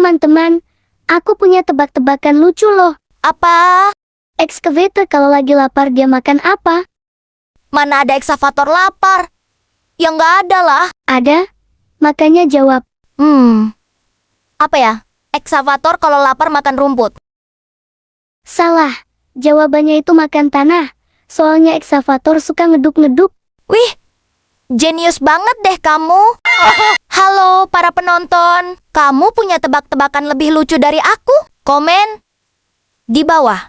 teman-teman, aku punya tebak-tebakan lucu loh. Apa? Excavator kalau lagi lapar dia makan apa? Mana ada eksavator lapar? Ya nggak ada lah. Ada? Makanya jawab. Apa ya? Eksavator kalau lapar makan rumput. Salah. Jawabannya itu makan tanah. Soalnya eksavator suka ngeduk-ngeduk. Wih, jenius banget deh kamu. Halo para penonton, kamu punya tebak-tebakan lebih lucu dari aku? Komen di bawah.